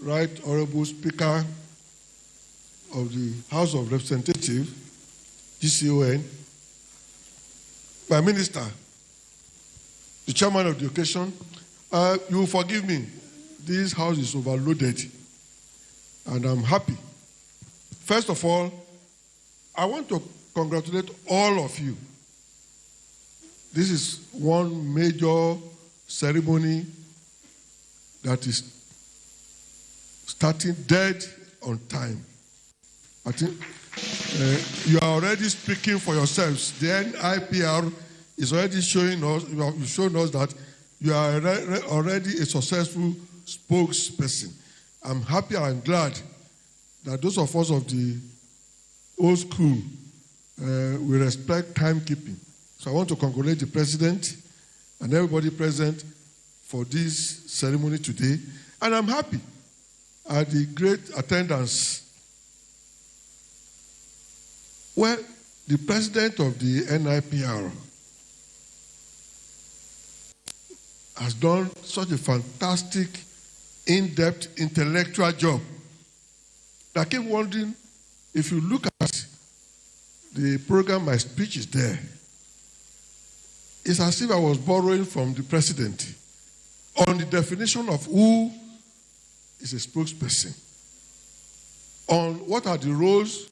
Right Honorable Speaker of the House of Representatives, GCON, my minister, the chairman of the occasion, you will forgive me, this house is overloaded, and I'm happy. First of all, I want to congratulate all of you. This is one major ceremony that is starting dead on time. I think you are already speaking for yourselves. The NIPR is already showing us, you've shown us that you are already a successful spokesperson. I'm happy and glad that those of us of the old school we respect timekeeping. So I want to congratulate the president and everybody present for this ceremony today. And I'm happy at the great attendance. Well, the president of the NIPR has done such a fantastic, in-depth, intellectual job. I keep wondering, if you look at the program, my speech is there. It's as if I was borrowing from the president on the definition of who is a spokesperson, on what are the roles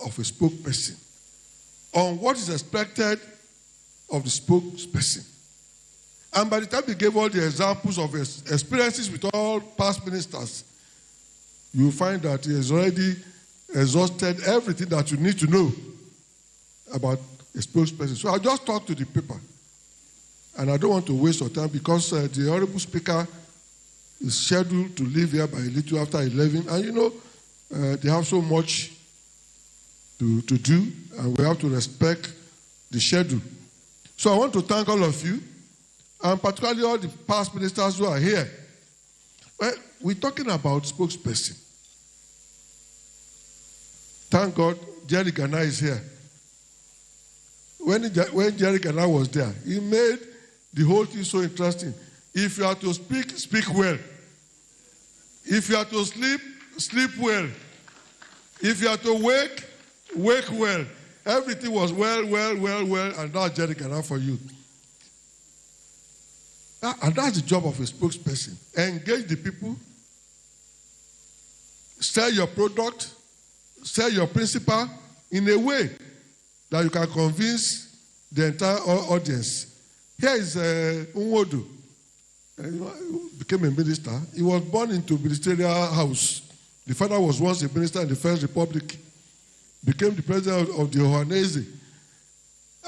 of a spokesperson, on what is expected of the spokesperson. And by the time he gave all the examples of his experiences with all past ministers, you will find that he has already exhausted everything that you need to know about a spokesperson. So I'll just talk to the paper. And I don't want to waste your time because the Honorable Speaker is scheduled to leave here by a little after 11. And you know, they have so much to do, and we have to respect the schedule. So I want to thank all of you, and particularly all the past ministers who are here. Well, we're talking about spokesperson. Thank God, Jerry Ghana is here. When Jerry Ghana was there, he made the whole thing so interesting. If you are to speak, speak well. If you are to sleep, sleep well. If you are to wake, wake well. Everything was well, and now Jerry Ghana for you. And that's the job of a spokesperson. Engage the people, sell your product, sell your principle in a way that you can convince the entire audience. Here is Unwodu. He became a minister. He was born into a ministerial house. The father was once a minister in the First Republic. Became the president of the Ohanese.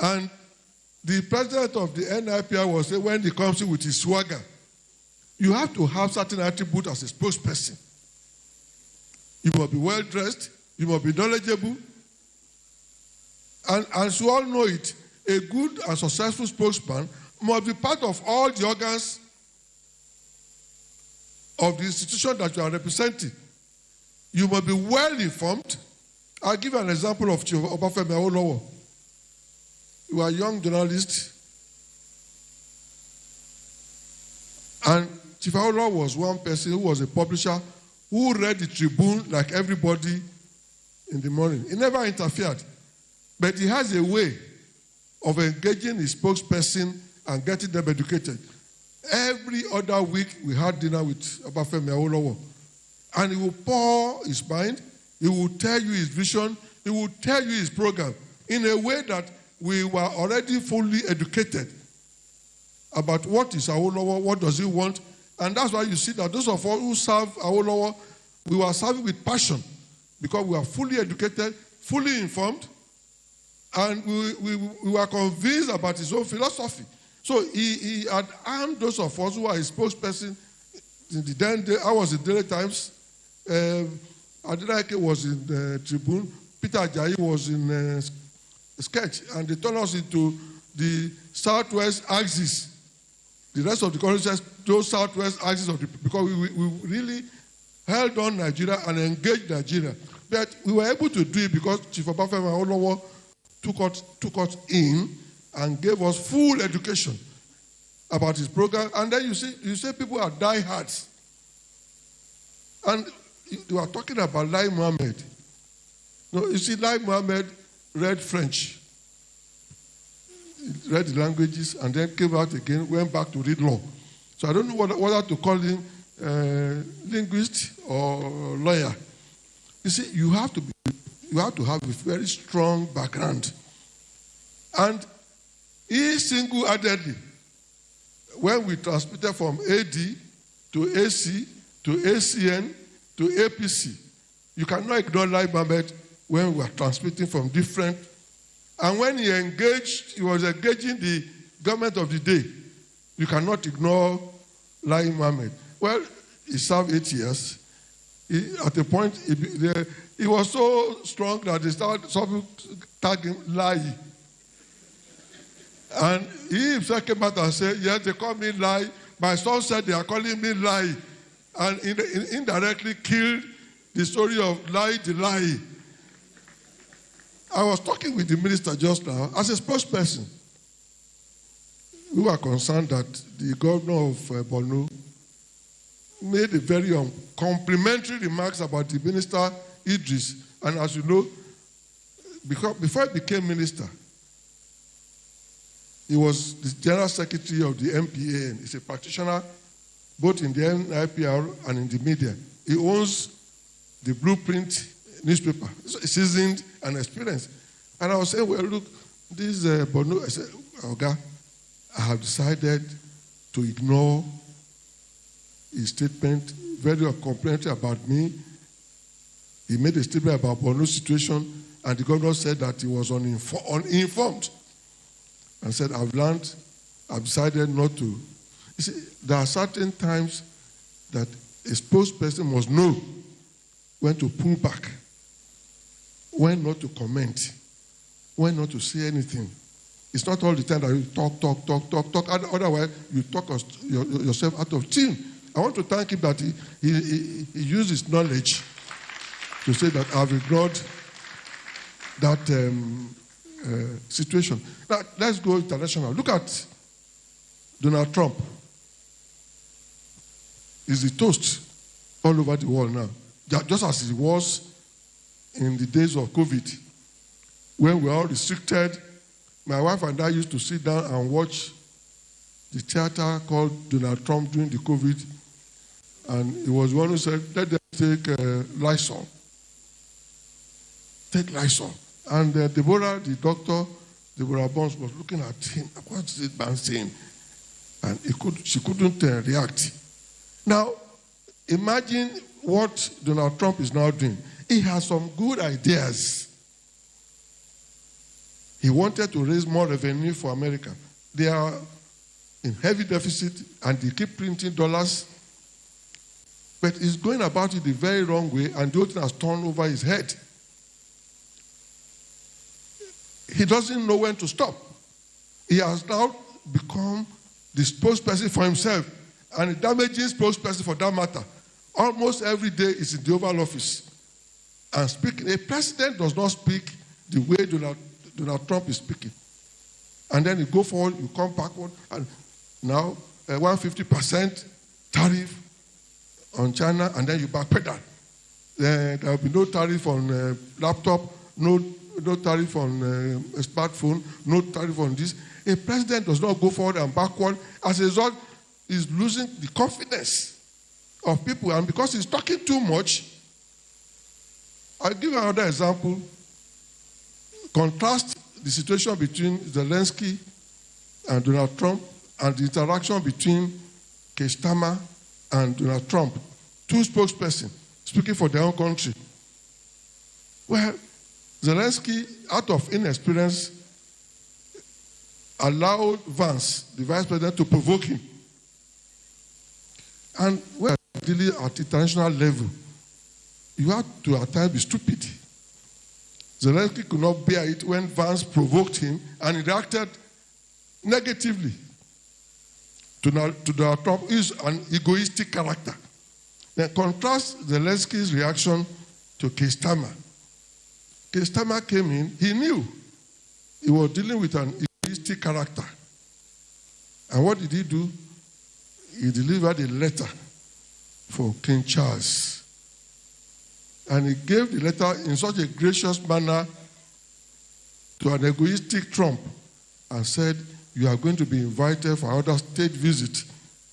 And the president of the NIPR was saying when he comes in with his swagger, you have to have certain attributes as a spokesperson. You must be well dressed. You must be knowledgeable. And as you all know it, a good and successful spokesman must be part of all the organs of the institution that you are representing. You must be well informed. I'll give you an example of Chief Obafemi Awolowo. You are a young journalist, and Chief Awolowo was one person who was a publisher who read the Tribune like everybody in the morning. He never interfered, but he has a way of engaging his spokesperson and getting them educated. Every other week, we had dinner with Obafemi Awolowo, and he will pour his mind, he will tell you his vision, he will tell you his program in a way that we were already fully educated about what is Awolowo, what does he want, and that's why you see that those of us who serve Awolowo, we were serving with passion because we are fully educated, fully informed, and we were convinced about his own philosophy. So he had armed those of us who are his spokesperson. In the then day, I was in Daily Times, Adeleke was in the Tribune, Peter Ajayi was in Sketch, and they turned us into the Southwest axis. The rest of the country says those Southwest axis of the, because we really held on Nigeria and engaged Nigeria. But we were able to do it because Chief Obafemi Awolowo took us in and gave us full education about his program. And then you say people are diehards. And they were talking about Lai Mohammed. No, you see, Lai Mohammed read French, read the languages, and then came out again, went back to read law. So I don't know whether to call him linguist or lawyer. You see, you have to have a very strong background. And he single-handedly, when we transmitted from AD to AC to ACN to APC, you cannot ignore Lai Mohammed when we are transmitting from different. And when he was engaging the government of the day, you cannot ignore Lai Mohammed. Well, he served 8 years. At a point, he was so strong that they started tagging Lai. And he himself came out and said, yes, they call me Lai. My son said they are calling me Lai. And indirectly killed the story of Lai the Lai. I was talking with the minister just now. As a spokesperson, we were concerned that the governor of Borno made a very complimentary remarks about the minister Idris. And as you know, before he became minister, he was the general secretary of the MPAN. He's a practitioner both in the NIPR and in the media. He owns the Blueprint newspaper, seasoned and experienced. And I was saying, well, look, this Borno, I said, Oga, I have decided to ignore his statement, very complimentary about me. He made a statement about Borno's situation, and the governor said that he was uninformed. And said, I've decided not to. You see, there are certain times that a spokesperson must know when to pull back, when not to comment, when not to say anything. It's not all the time that you talk. Otherwise, you talk yourself out of tune. I want to thank him that he used his knowledge to say that I've ignored that situation. Now, let's go international. Look at Donald Trump. He's the toast all over the world now. Just as he was in the days of COVID, when we were all restricted. My wife and I used to sit down and watch the theater called Donald Trump during the COVID. And he was one who said, let them take Lysol. Take Lysol. And Deborah, the doctor, Deborah Bonds, was looking at him. What's this man saying? And she couldn't react. Now, imagine what Donald Trump is now doing. He has some good ideas. He wanted to raise more revenue for America. They are in heavy deficit and they keep printing dollars. But he's going about it the very wrong way, and the whole thing has turned over his head. He doesn't know when to stop. He has now become the spokesperson for himself, and a damaging spokesperson for that matter. Almost every day is in the Oval Office and speaking. A president does not speak the way Donald Trump is speaking. And then you go forward, you come backward, and now 150% tariff on China, and then you backpedal. There will be no tariff on laptop, no tariff on a smartphone, no tariff on this. A president does not go forward and backward. As a result, he's losing the confidence of people. And because he's talking too much, I'll give another example. Contrast the situation between Zelensky and Donald Trump and the interaction between Keir Starmer and Donald Trump, two spokespersons speaking for their own country. Well, Zelensky, out of inexperience, allowed Vance, the vice president, to provoke him. And we're dealing at international level. You have to at times be stupid. Zelensky could not bear it when Vance provoked him, and he reacted negatively to Donald Trump. He is an egoistic character. Then contrast Zelensky's reaction to Keir Starmer. Keir Starmer came in, he knew he was dealing with an egoistic character. And what did he do? He delivered a letter for King Charles And he gave the letter in such a gracious manner to an egoistic Trump and said, you are going to be invited for another state visit.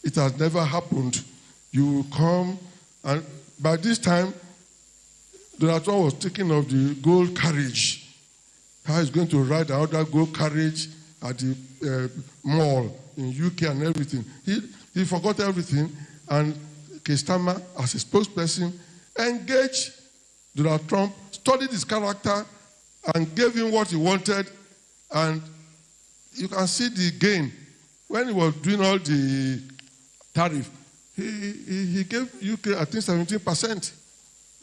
It has never happened. You will come. And by this time, Donald Trump was thinking of the gold carriage. How he's going to ride another gold carriage at the mall in UK and everything. He forgot everything, and Kestama, as a spokesperson, engaged Donald Trump, studied his character, and gave him what he wanted. And you can see the gain. When he was doing all the tariff, he gave UK, I think, 17%,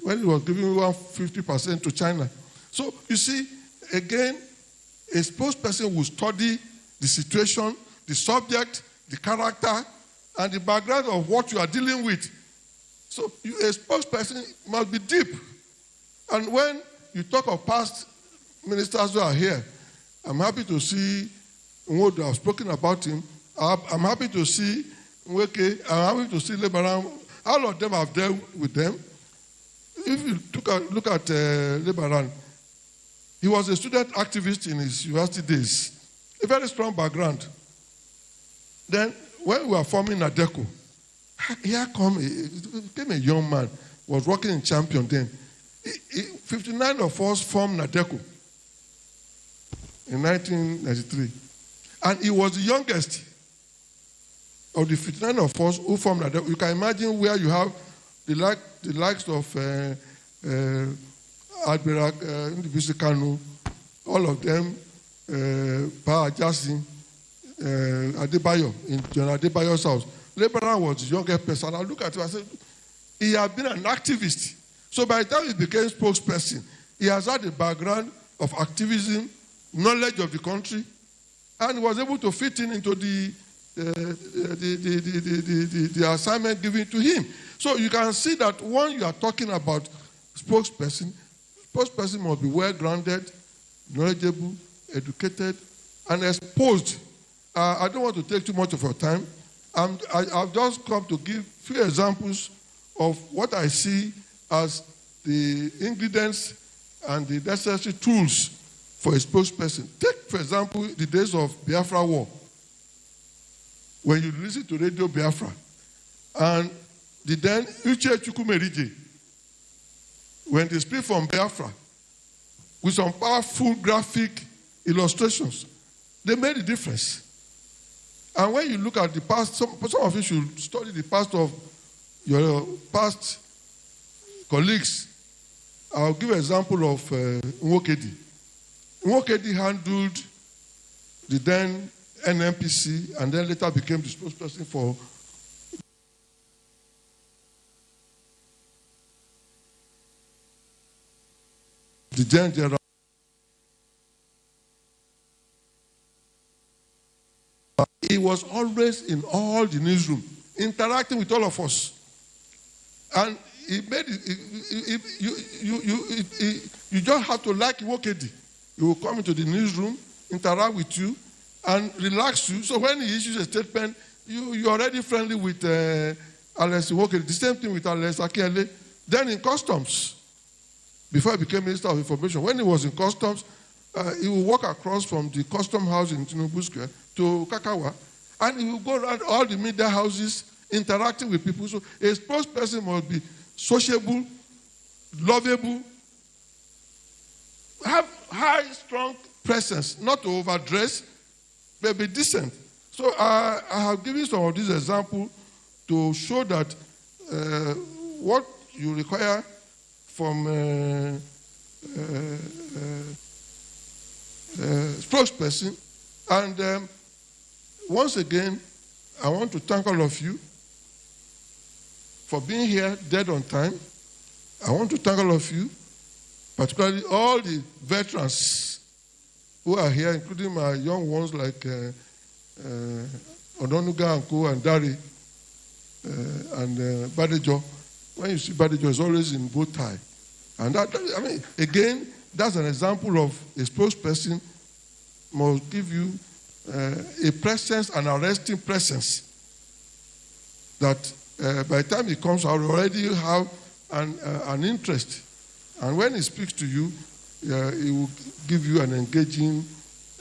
when he was giving 50% to China. So, you see, again, a spokesperson will study the situation, the subject, the character, and the background of what you are dealing with. So, a spokesperson must be deep. And when you talk of past ministers who are here, I'm happy to see Nwodo. I've spoken about him. I'm happy to see Nweke. I'm happy to see Lebaran. All of them have dealt with them. If you look at Lebaran, he was a student activist in his university days. A very strong background. Then, when we were forming Nadeco, here came a young man, was working in Champion then. 59 of us formed Nadeco in 1993. And he was the youngest of the 59 of us who formed Nadeco. You can imagine where you have the likes of Admiral Ndubisi Kanu, all of them, Pa Ajasi, Adebayo, in General Adebayo's house. Lebaran was the youngest person. I look at him and say, he had been an activist. So by the time he became spokesperson, he has had a background of activism, knowledge of the country, and was able to fit into the assignment given to him. So you can see that when you are talking about spokesperson must be well-grounded, knowledgeable, educated, and exposed. I don't want to take too much of your time. I've just come to give few examples of what I see as the ingredients and the necessary tools for a spokesperson. Take, for example, the days of Biafra War. When you listen to Radio Biafra, and the then Uche Chukwumerije, when they speak from Biafra, with some powerful graphic illustrations, they made a difference. And when you look at the past, some of you should study the past of your past colleagues. I'll give an example of Nwokedi. Nwokedi handled the then NMPC and then later became the spokesperson for the then general. He was always in all the newsroom, interacting with all of us. And he made it, you just have to like Nwokedi. He will come into the newsroom, interact with you, and relax you. So when he issues a statement, you're already friendly with Alex Nwokedi. The same thing with Alex Akiele. Then in customs, before he became Minister of Information, when he was in customs, he would walk across from the custom house in Tinubu Square to Kakawa, and he would go around all the media houses interacting with people. So a spokesperson must be sociable, lovable, have high, strong presence, not to overdress, but be decent. So I have given some of these examples to show that what you require from spokesperson. And once again, I want to thank all of you for being here dead on time. I want to thank all of you, particularly all the veterans who are here, including my young ones like Odonuga and Co. and Dari and Badejo. When you see Badejo, it's always in bow tie. And that, I mean, again, that's an example of a spokesperson must give you a presence, an arresting presence, that by the time he comes, I already have an interest And when he speaks to you, he will give you an engaging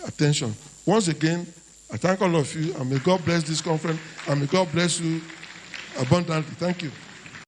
attention. Once again, I thank all of you, and may God bless this conference, and may God bless you abundantly. Thank you.